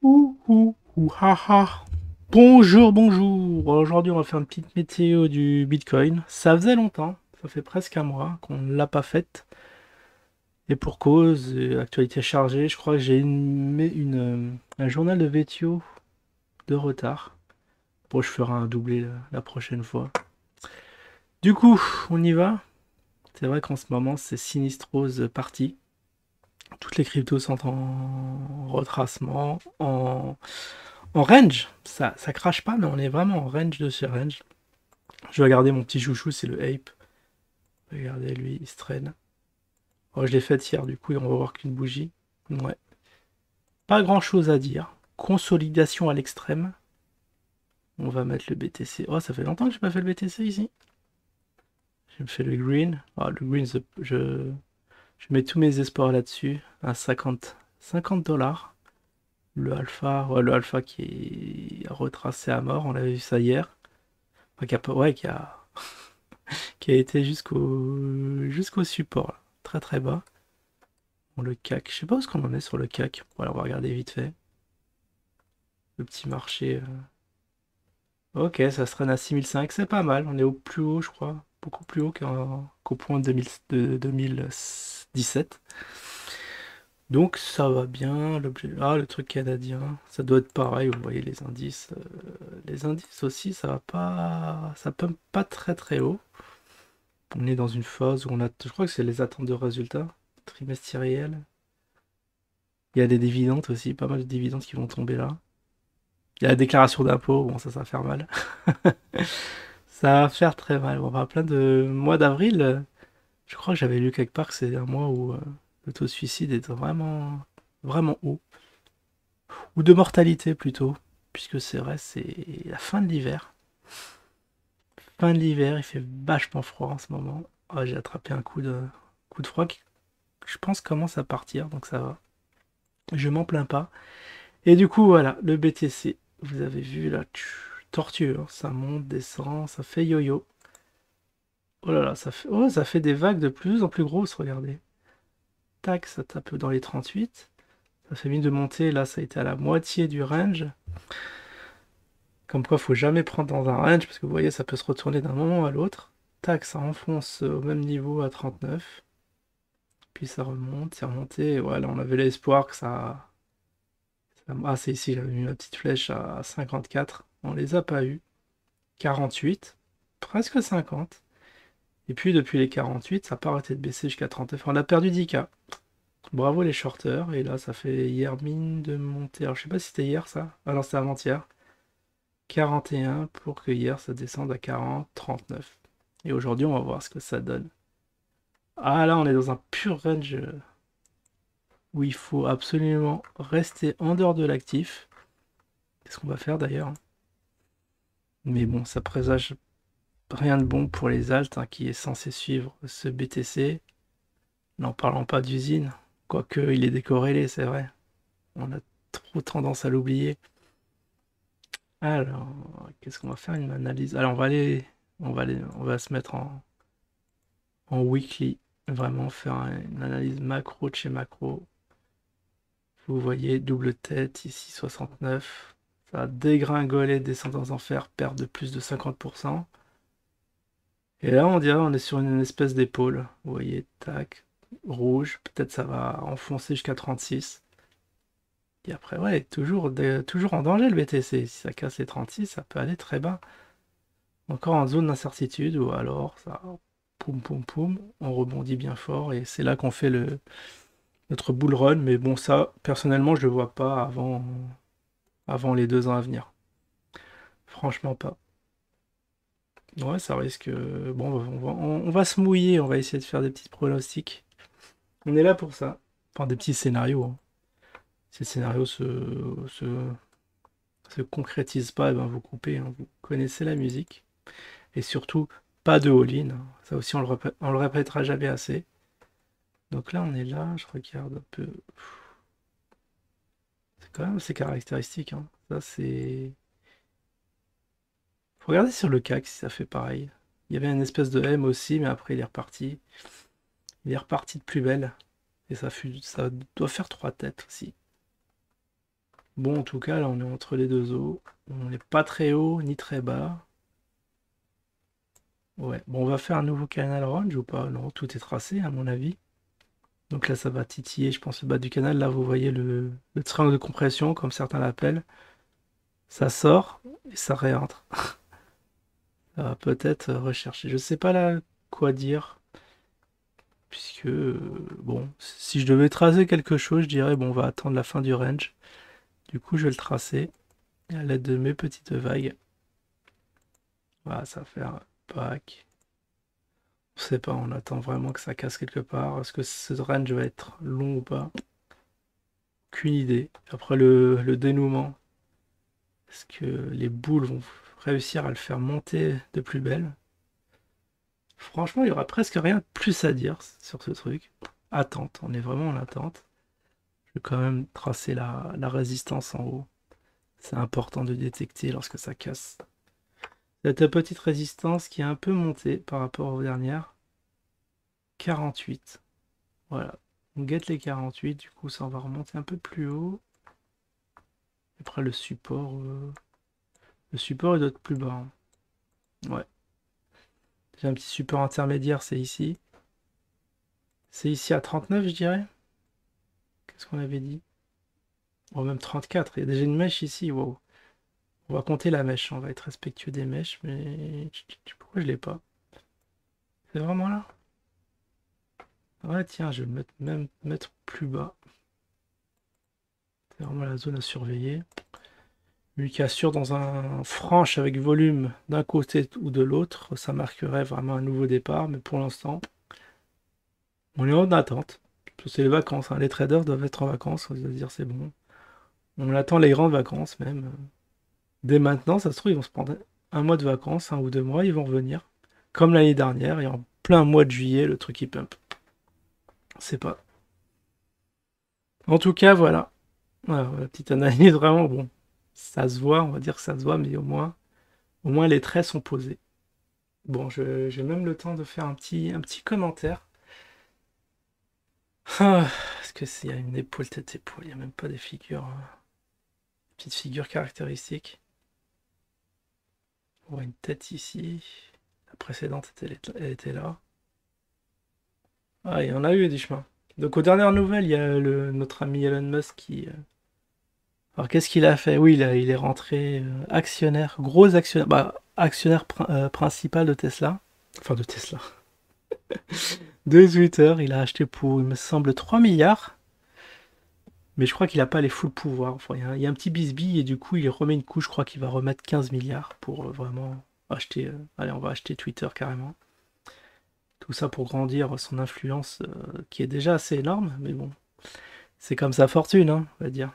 Ha, ha. Bonjour, bonjour. Aujourd'hui, on va faire une petite météo du Bitcoin. Ça faisait longtemps, ça fait presque un mois qu'on ne l'a pas faite. Et pour cause, actualité chargée, je crois que j'ai un journal de météo de retard. Bon, je ferai un doublé la prochaine fois. Du coup, on y va. C'est vrai qu'en ce moment, c'est Sinistrose parti. Toutes les cryptos sont en retracement, en range. Ça crache pas, mais on est vraiment en range de ce range. Je vais regarder mon petit chouchou, c'est le Ape. Regardez, lui, il se traîne. Oh, je l'ai fait hier, du coup, et on va voir qu'une bougie. Ouais. Pas grand chose à dire. Consolidation à l'extrême. On va mettre le BTC. Oh, ça fait longtemps que j'ai pas fait le BTC ici. Je me fais le green. Ah, le green, je mets tous mes espoirs là-dessus. À 50 dollars. Le alpha, ouais, le alpha qui est retracé à mort, on avait vu ça hier. Enfin, ouais, qui a été jusqu'au support, là. Très très bas. Bon, le CAC, je sais pas où est-ce qu'on en est sur le CAC. Voilà, on va regarder vite fait. Le petit marché. Ok, ça se traîne à 6005, c'est pas mal. On est au plus haut, je crois. Beaucoup plus haut qu'au point de 2017. Donc ça va bien. Ah, le truc canadien, ça doit être pareil. Vous voyez les indices. Les indices aussi, ça va pas. Ça pump pas très très haut. On est dans une phase où on a. Je crois que c'est les attentes de résultats trimestriels. Il y a des dividendes aussi, pas mal de dividendes qui vont tomber là. Il y a la déclaration d'impôt, bon ça va faire mal. Ça va faire très mal. On va avoir plein de mois d'avril. Je crois que j'avais lu quelque part que c'est un mois où le taux de suicide est vraiment vraiment haut. Ou de mortalité plutôt. Puisque c'est vrai, c'est la fin de l'hiver. Fin de l'hiver, il fait vachement froid en ce moment. Ah, j'ai attrapé un coup de froid qui, je pense, commence à partir, donc ça va. Je m'en plains pas. Et du coup, voilà, le BTC, vous avez vu là, tortue, hein, ça monte, descend, ça fait yo-yo. Oh là là, ça fait des vagues de plus en plus grosses, regardez. Tac, ça tape dans les 38. Ça fait mine de monter, là, ça a été à la moitié du range. Comme quoi, faut jamais prendre dans un range, parce que vous voyez, ça peut se retourner d'un moment à l'autre. Tac, ça enfonce au même niveau à 39. Puis ça remonte, c'est remonté. Et voilà, on avait l'espoir que Ah, c'est ici, j'avais mis ma petite flèche à 54. On les a pas eu. 48, presque 50. Et puis depuis les 48, ça n'a pas arrêté de baisser jusqu'à 39. On a perdu 10K. Bravo les shorters. Et là, ça fait hier mine de monter. Alors, je sais pas si c'était hier ça. Ah non, c'était avant-hier. 41 pour que hier ça descende à 40, 39. Et aujourd'hui, on va voir ce que ça donne. Ah là, on est dans un pur range où il faut absolument rester en dehors de l'actif. C'est ce qu'on va faire d'ailleurs. Mais bon, ça présage rien de bon pour les alts hein, qui est censé suivre ce BTC. N'en parlons pas d'usine, quoique il est décorrélé, c'est vrai. On a trop tendance à l'oublier. Alors, qu'est-ce qu'on va faire? Une analyse. Alors, on va se mettre en weekly. Vraiment faire une analyse macro de chez macro. Vous voyez, double tête, ici 69. Ça a dégringolé, descendre aux enfers, perte de plus de 50%. Et là, on dirait on est sur une espèce d'épaule. Vous voyez, tac, rouge. Peut-être ça va enfoncer jusqu'à 36. Et après, ouais, toujours en danger le BTC. Si ça casse les 36, ça peut aller très bas. Encore en zone d'incertitude, ou alors ça, poum poum poum, on rebondit bien fort, et c'est là qu'on fait notre bull run. Mais bon, ça, personnellement, je le vois pas avant les 2 ans à venir. Franchement pas. Ouais, ça risque. Bon, on va se mouiller, on va essayer de faire des petits pronostics. On est là pour ça. Enfin, des petits scénarios, hein. Si le scénario se concrétise pas, eh ben vous coupez, hein. Vous connaissez la musique. Et surtout, pas de all-in, hein. Ça aussi, on le répétera jamais assez. Donc là, on est là, je regarde un peu. C'est quand même assez caractéristique, hein. Ça, c'est. Faut regarder sur le CAC si ça fait pareil. Il y avait une espèce de M aussi, mais après, il est reparti. Il est reparti de plus belle. Et ça doit faire 3 têtes aussi. Bon, en tout cas, là, on est entre les deux eaux. On n'est pas très haut ni très bas. Ouais, bon, on va faire un nouveau canal range ou pas? Non, tout est tracé, à mon avis. Donc là, ça va titiller, je pense, le bas du canal. Là, vous voyez le triangle de compression, comme certains l'appellent. Ça sort et ça réentre. Ça va peut-être rechercher. Je sais pas là quoi dire. Puisque, bon, si je devais tracer quelque chose, je dirais, bon, on va attendre la fin du range. Du coup, je vais le tracer à l'aide de mes petites vagues. Voilà, ça va faire pack. On sait pas, on attend vraiment que ça casse quelque part. Est-ce que ce range va être long ou pas? Aucune idée. Après le dénouement, est-ce que les boules vont réussir à le faire monter de plus belle? Franchement, il y aura presque rien de plus à dire sur ce truc. Attente, on est vraiment en attente. Je vais quand même tracer la résistance en haut. C'est important de détecter lorsque ça casse. Cette petite résistance qui est un peu montée par rapport aux dernières. 48. Voilà. On guette les 48, du coup ça va remonter un peu plus haut. Après le support il doit être plus bas, hein. Ouais. J'ai un petit support intermédiaire, c'est ici. C'est ici à 39, je dirais. Qu'est-ce qu'on avait dit? Oh, même 34. Il y a déjà une mèche ici. Wow. On va compter la mèche. On va être respectueux des mèches. Mais pourquoi je l'ai pas? C'est vraiment là? Ouais, tiens, je vais même mettre plus bas. C'est vraiment la zone à surveiller. Une cassure dans un franche avec volume d'un côté ou de l'autre, ça marquerait vraiment un nouveau départ. Mais pour l'instant, on est en attente. C'est les vacances, hein. Les traders doivent être en vacances. On va se dire c'est bon. On attend les grandes vacances même. Dès maintenant, ça se trouve, ils vont se prendre un mois de vacances, 1 ou 2 mois, ils vont revenir. Comme l'année dernière, et en plein mois de juillet, le truc il pump. C'est pas. En tout cas, voilà. Voilà, la petite analyse, vraiment, bon. Ça se voit, on va dire que ça se voit, mais au moins les traits sont posés. Bon, j'ai même le temps de faire un petit commentaire. Ah, est-ce que s'il y a une épaule, tête, épaule, il n'y a même pas des figures. Petite figure caractéristique. On voit une tête ici. La précédente, elle était là. Ah, il y en a eu du chemin. Donc aux dernières nouvelles, il y a notre ami Elon Musk qui. Alors qu'est-ce qu'il a fait? Oui, il est rentré actionnaire, gros actionnaire, bah, actionnaire principal de Tesla. Enfin de Tesla. De Twitter, il a acheté pour, il me semble, 3 milliards. Mais je crois qu'il n'a pas les full pouvoirs. Enfin, il y a un petit bisbille et du coup, il remet une couche. Je crois qu'il va remettre 15 milliards pour vraiment acheter. Allez, on va acheter Twitter carrément. Tout ça pour grandir son influence qui est déjà assez énorme. Mais bon, c'est comme sa fortune, hein, on va dire.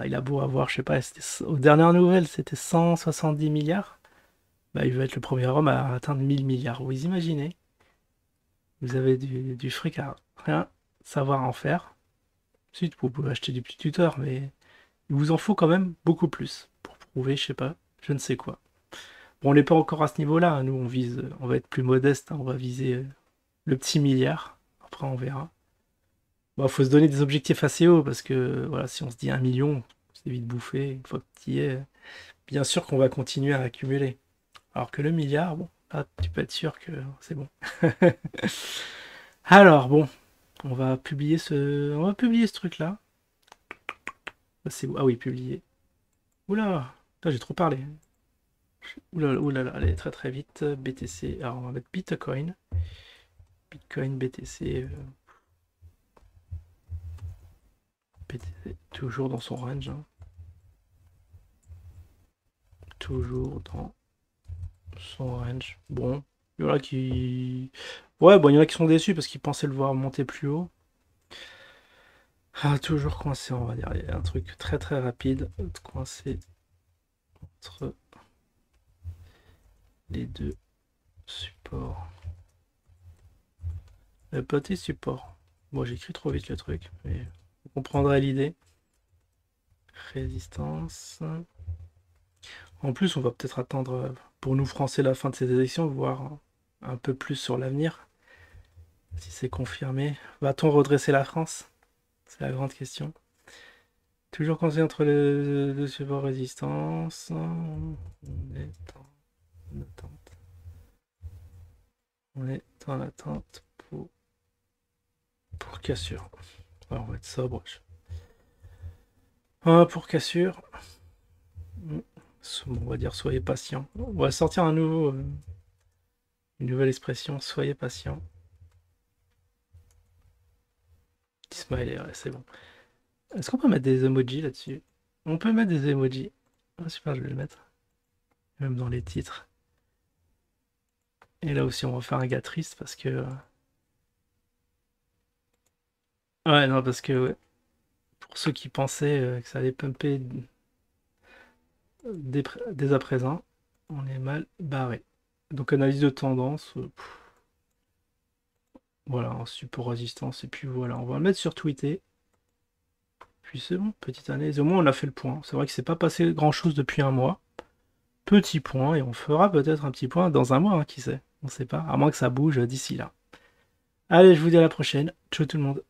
Il a beau avoir, je sais pas, aux dernières nouvelles, c'était 170 milliards. Bah, il veut être le premier homme à atteindre 1000 milliards. Vous imaginez? Vous avez du fric à rien savoir en faire. Si, vous pouvez acheter du petit tuteur, mais il vous en faut quand même beaucoup plus pour prouver, je sais pas, je ne sais quoi. Bon, on n'est pas encore à ce niveau-là, hein. Nous, on va être plus modeste, hein. On va viser le petit milliard. Après, on verra. Bon, faut se donner des objectifs assez hauts parce que voilà, si on se dit 1 million, c'est vite bouffé. Une fois que tu y es, bien sûr qu'on va continuer à accumuler. Alors que le milliard, bon, là, tu peux être sûr que c'est bon. Alors, bon, on va publier ce truc-là. Ah oui, publier. Oula, là, j'ai trop parlé. Oula, oula, allez, très très vite. BTC, alors on va mettre Bitcoin. Bitcoin, BTC, BTC, toujours dans son range, hein. Toujours dans son range. Bon, il y en a qui. Ouais, bon, il y en a qui sont déçus parce qu'ils pensaient le voir monter plus haut. Ah, toujours coincé, on va dire. Il y a un truc très très rapide. Coincé entre les deux supports. Le petit support. Bon, j'écris trop vite le truc, mais vous comprendrez l'idée. Résistance. En plus, on va peut-être attendre pour nous Français la fin de ces élections, voir un peu plus sur l'avenir. Si c'est confirmé, va-t-on redresser la France? C'est la grande question. Toujours coincé entre les deux supports résistance. On est en attente. On est en attente pour cassure. Ouais, on va être sobre. Pour cassure. Bon, on va dire soyez patient. On va sortir une nouvelle expression, soyez patient. Petit smiley, ouais, c'est bon. Est-ce qu'on peut mettre des emojis là-dessus? On peut mettre des emojis. Ah, super, je vais le mettre. Même dans les titres. Et là aussi, on va faire un gars triste parce que. Ouais, non, parce que ouais, pour ceux qui pensaient que ça allait pumper dès à présent, on est mal barré. Donc, analyse de tendance. Voilà, un support résistance. Et puis voilà, on va le mettre sur Twitter. Puis c'est bon, petite analyse. Au moins, on a fait le point. C'est vrai que c'est pas passé grand-chose depuis un mois. Petit point, et on fera peut-être un petit point dans un mois, hein, qui sait. On sait pas, à moins que ça bouge d'ici là. Allez, je vous dis à la prochaine. Ciao tout le monde.